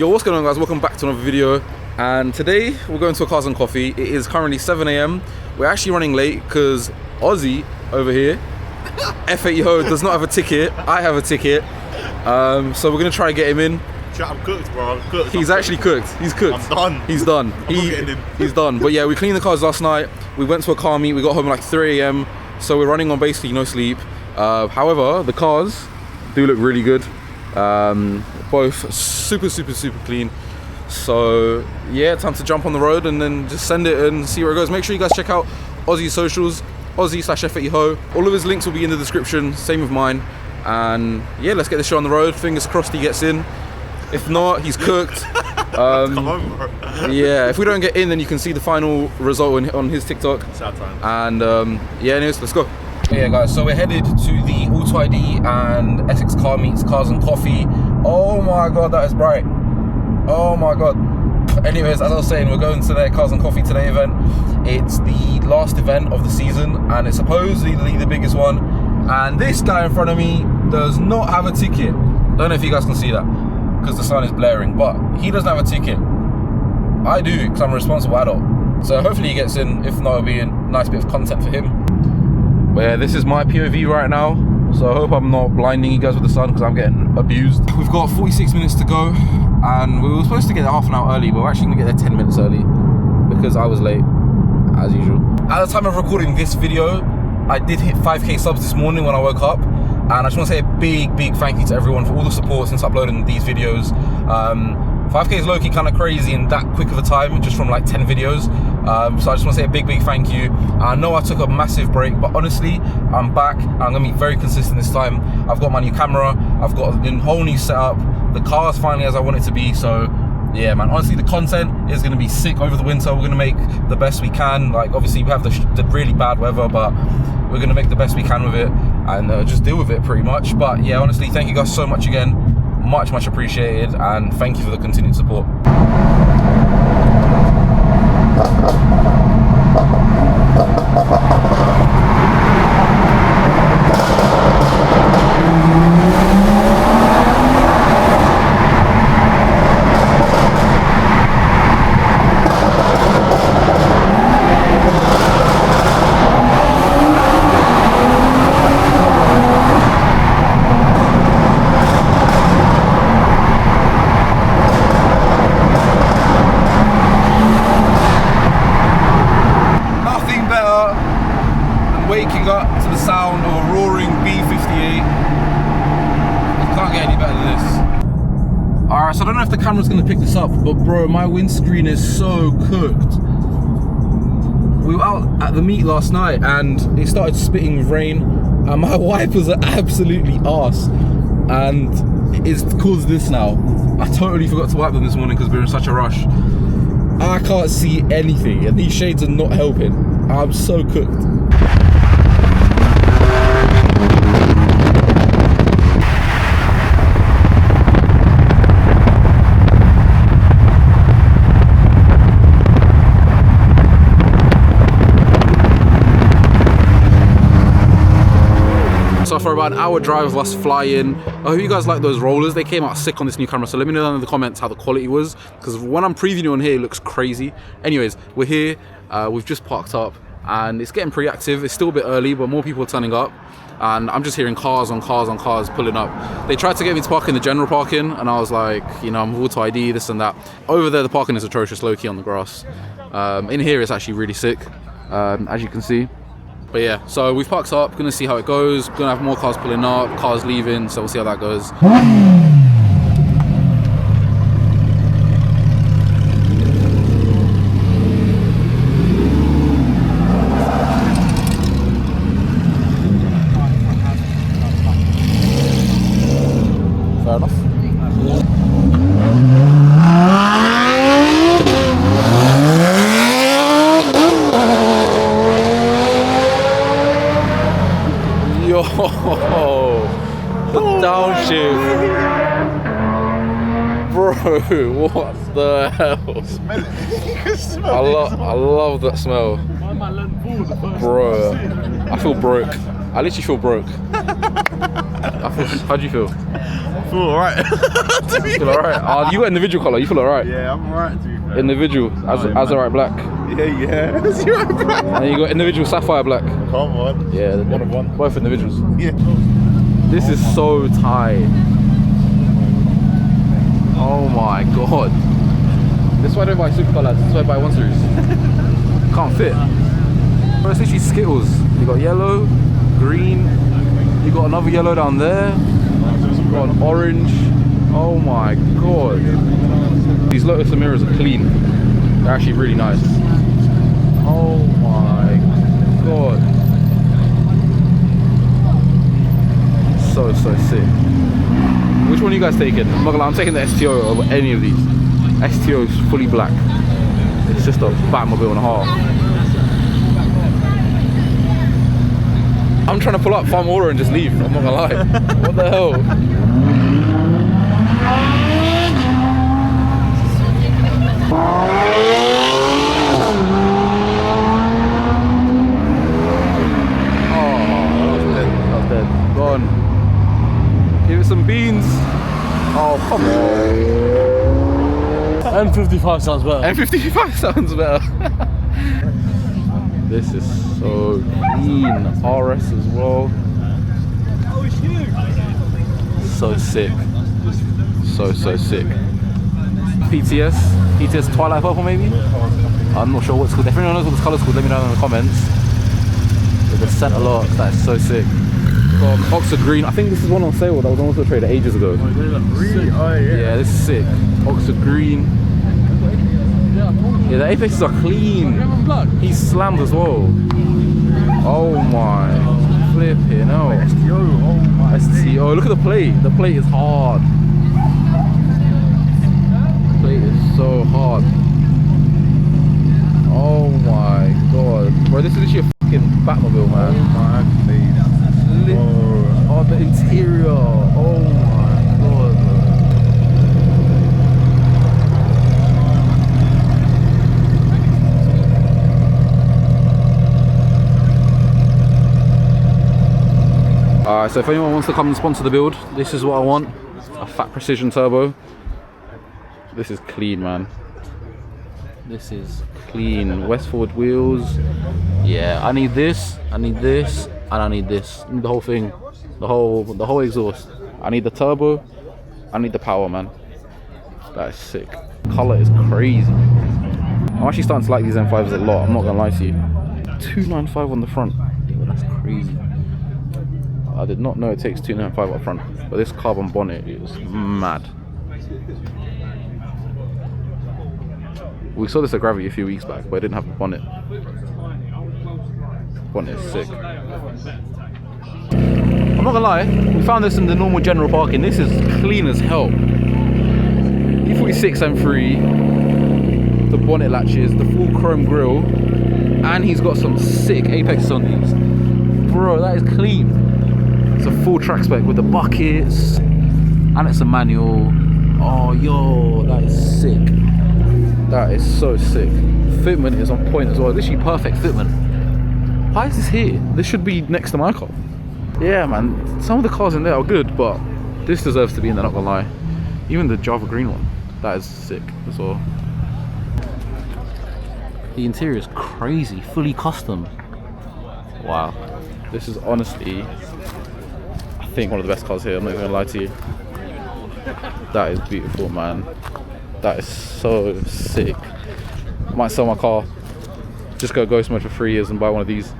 Yo, what's going on, guys? Welcome back to another video. And today we're going to a Cars and Coffee. It is currently 7 AM. We're actually running late because Ozzie over here, F80 HO, does not have a ticket. I have a ticket. So we're gonna try and get him in. I'm cooked, bro. I'm cooked. He's actually cooked. He's cooked. I'm done. He's done. He's done. But yeah, we cleaned the cars last night. We went to a car meet. We got home at like 3 AM. So we're running on basically no sleep. However, the cars do look really good. Both super clean. So yeah, time to jump on the road and then just send it and see where it goes. Make sure you guys check out Ozzie's socials, Ozzie/F80 HO. All of his links will be in the description, same with mine. And yeah, let's get this show on the road. Fingers crossed he gets in. If not, he's cooked. Come on, bro. Yeah, if we don't get in, then you can see the final result on his TikTok. Sad time. And yeah, anyways, let's go. Yeah, guys, so we're headed to the AutoID and Essex Car Meets Cars and Coffee. Oh my god, that is bright. Oh my god. Anyways, as I was saying, we're going to their Cars and Coffee Today event. It's the last event of the season and it's supposedly the biggest one. And this guy in front of me does not have a ticket. Don't know if you guys can see that because the sun is blaring, but he doesn't have a ticket. I do, because I'm a responsible adult. So hopefully he gets in. If not, it'll be a nice bit of content for him. But yeah, this is my POV right now. So I hope I'm not blinding you guys with the sun because I'm getting abused. We've got 46 minutes to go and we were supposed to get there half an hour early, but we're actually gonna get there 10 minutes early because I was late, as usual. At the time of recording this video, I did hit 5K subs this morning when I woke up. And I just want to say a big thank you to everyone for all the support since uploading these videos. 5K is low-key kind of crazy in that quick of a time, just from like 10 videos. So I just want to say a big thank you. I know I took a massive break, but honestly, I'm back. I'm going to be very consistent this time. I've got my new camera. I've got a whole new setup. The car's finally as I want it to be. So yeah, man, honestly, the content is going to be sick over the winter. We're going to make the best we can. Like, obviously, we have the really bad weather, but we're going to make the best we can with it and just deal with it pretty much. But yeah, honestly, thank you guys so much again. Much appreciated, and thank you for the continued support. Waking up to the sound of a roaring B58. I can't get any better than this. Alright, so I don't know if the camera's gonna pick this up, but bro, my windscreen is so cooked. We were out at the meet last night and it started spitting with rain and my wipers are absolutely arse. And it's caused this now. I totally forgot to wipe them this morning because we were in such a rush. I can't see anything and these shades are not helping. I'm so cooked. So for about an hour drive of us flying, I hope you guys like those rollers. They came out sick on this new camera, so let me know down in the comments how the quality was, because when I'm previewing on here, it looks crazy. Anyways, we're here, we've just parked up, and it's getting pretty active. It's still a bit early, but more people are turning up, and I'm just hearing cars on cars pulling up. They tried to get me to park in the general parking, and I was like, you know, I'm AutoID, this and that. Over there, the parking is atrocious, low-key on the grass. In here, it's actually really sick, as you can see. But yeah, so we've parked up, gonna see how it goes. Gonna have more cars pulling up, cars leaving, so we'll see how that goes. Fair enough. Yo, the downshift. Bro, what the hell? Smell it. You can smell it. I love that smell. Bro, I feel broke. I literally feel broke. How do you feel? I feel alright. You feel alright? Oh, you got individual colour, you feel alright? Yeah, I'm alright to be fair. Individual, as alright black. Yeah. Zero black. And you got individual sapphire black. Come on. Yeah, One of one. both individuals. Yeah. This is so tight. Oh my god. This is why I don't buy supercar lads, this is why I buy 1 Series. Can't fit. But it's literally Skittles. You got yellow, green, you got another yellow down there, you got an orange. Oh my god. These Lotus Emiras are clean. They're actually really nice. Oh my god. So sick. Which one are you guys taking? I'm not gonna lie, I'm taking the STO over any of these. STO is fully black. It's just a Batmobile and a half. I'm trying to pull up, farm order and just leave, I'm not gonna lie. What the hell? Oh, that was dead. Go on. Give it some beans. Oh, come on. M55 sounds better. M55 sounds better. This is so clean. RS as well. So sick. So sick. PTS Twilight Purple maybe? I'm not sure what it's called. If anyone knows what this colour's called, let me know in the comments. With the centre lock, that is so sick. Oxford Green, I think this is one on sale that was on Auto Trader ages ago. Oh, yeah. Yeah, this is sick. Oxford Green. Yeah, the apexes are clean. He's slammed as well. Oh my. Flipping hell. STO, oh my. STO, look at the plate. The plate is hard. The plate is so hard. Oh my god. Bro, this is literally a fucking Batmobile, man. Oh my please. Oh, the interior. Oh my god. Alright, so if anyone wants to come and sponsor the build, this is what I want. A Fat Precision Turbo. This is clean, man. This is clean. West forward wheels. Yeah, I need this, and I need this. I need the whole thing. The whole exhaust. I need the turbo. I need the power, man. That is sick. Colour is crazy. I'm actually starting to like these M5s a lot, I'm not gonna lie to you. 295 on the front. Oh, that's crazy. I did not know it takes 295 up front, but this carbon bonnet is mad. We saw this at Gravity a few weeks back, but it didn't have a bonnet. Bonnet is sick. I'm not gonna lie, we found this in the normal general parking. This is clean as hell. E46 M3, the bonnet latches, the full chrome grille, and he's got some sick apexes on these. Bro, that is clean. It's a full track spec with the buckets, and it's a manual. Oh, yo, that is sick. That is so sick. Fitment is on point as well. Literally perfect fitment. Why is this here? This should be next to my car. Yeah, man. Some of the cars in there are good, but this deserves to be in there, not gonna lie. Even the Java green one. That is sick as well. The interior is crazy. Fully custom. Wow. This is honestly, I think, one of the best cars here. I'm not even gonna lie to you. That is beautiful, man. That is so sick. I might sell my car, just go ghost mode for 3 years and buy one of these.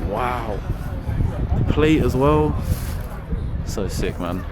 Wow. Plate as well. So sick, man.